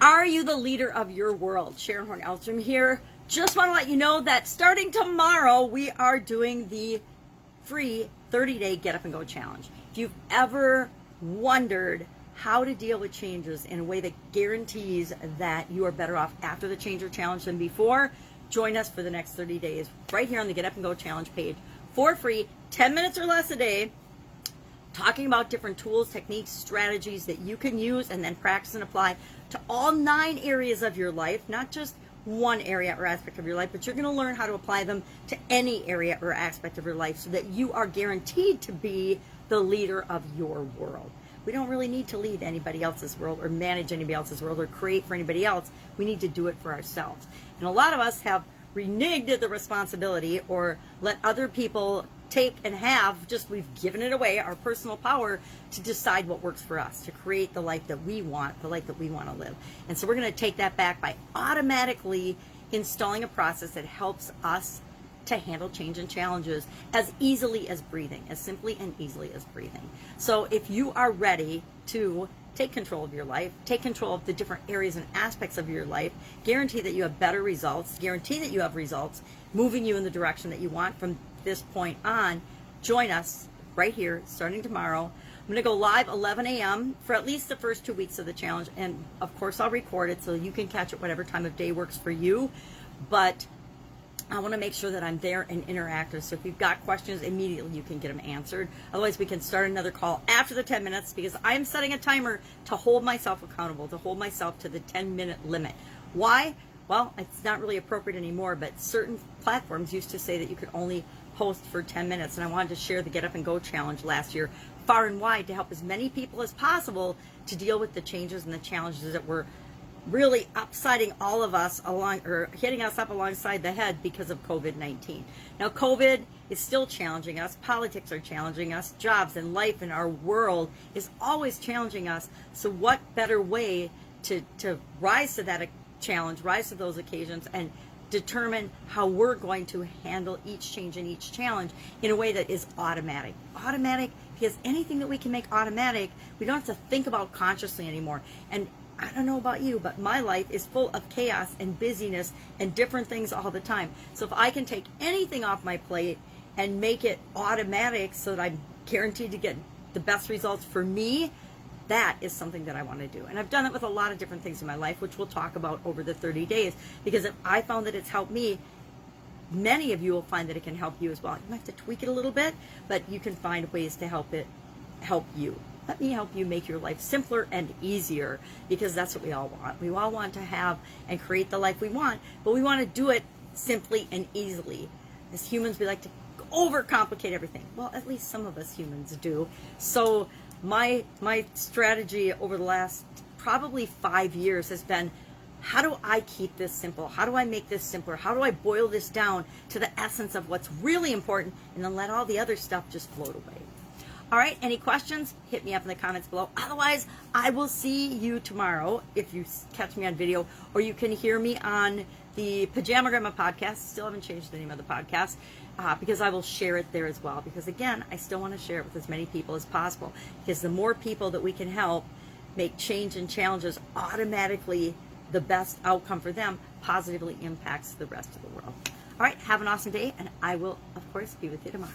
Are you the leader of your world? Sharon Horne-Ellstrom here. Just want to let you know that starting tomorrow, we are doing the free 30-day Get Up and Go challenge. If you've ever wondered how to deal with changes in a way that guarantees that you are better off after the change or challenge than before, join us for the next 30 days right here on the Get Up and Go challenge page for free, 10 minutes or less a day, talking about different tools, techniques, strategies that you can use and then practice and apply to all 9 areas of your life, not just one area or aspect of your life, but you're going to learn how to apply them to any area or aspect of your life so that you are guaranteed to be the leader of your world. We don't really need to lead anybody else's world or manage anybody else's world or create for anybody else. We need to do it for ourselves. And a lot of us have reneged the responsibility or let other people take and have, just we've given it away, our personal power to decide what works for us, to create the life that we want, the life that we want to live. And so we're going to take that back by automatically installing a process that helps us to handle change and challenges as easily as breathing, as simply and easily as breathing. So if you are ready to take control of your life, take control of the different areas and aspects of your life, guarantee that you have better results, guarantee that you have results moving you in the direction that you want from this point on, join us right here starting tomorrow. I'm going to go live 11 a.m. for at least the first 2 weeks of the challenge, and of course I'll record it so you can catch it whatever time of day works for you, but I want to make sure that I'm there and interactive, so if you've got questions, immediately you can get them answered. Otherwise, we can start another call after the 10 minutes because I'm setting a timer to hold myself accountable, to hold myself to the 10-minute limit. Why? Well, it's not really appropriate anymore, but certain platforms used to say that you could only post for 10 minutes, and I wanted to share the Get Up and Go challenge last year far and wide to help as many people as possible to deal with the changes and the challenges that were really upsiding all of us along, or hitting us up alongside the head because of COVID-19. Now, COVID is still challenging us. Politics are challenging us. Jobs and life in our world is always challenging us. So what better way to rise to that challenge, rise to those occasions, and determine how we're going to handle each change and each challenge in a way that is automatic. Automatic, because anything that we can make automatic, we don't have to think about consciously anymore. And I don't know about you, but my life is full of chaos and busyness and different things all the time. So if I can take anything off my plate and make it automatic so that I'm guaranteed to get the best results for me, that is something that I want to do. And I've done it with a lot of different things in my life, which we'll talk about over the 30 days, because if I found that it's helped me, many of you will find that it can help you as well. You might have to tweak it a little bit, but you can find ways to help you. Let me help you make your life simpler and easier, because that's what we all want. We all want to have and create the life we want, but we want to do it simply and easily. As humans, we like to overcomplicate everything. Well, at least some of us humans do. So my strategy over the last probably 5 years has been, how do I keep this simple? How do I make this simpler? How do I boil this down to the essence of what's really important and then let all the other stuff just float away? All right, any questions? Hit me up in the comments below. Otherwise, I will see you tomorrow if you catch me on video, or you can hear me on the Pajama Grandma podcast. Still haven't changed the name of the podcast because I will share it there as well. Because again, I still want to share it with as many people as possible, because the more people that we can help make change and challenges automatically the best outcome for them positively impacts the rest of the world. All right, have an awesome day, and I will, of course, be with you tomorrow.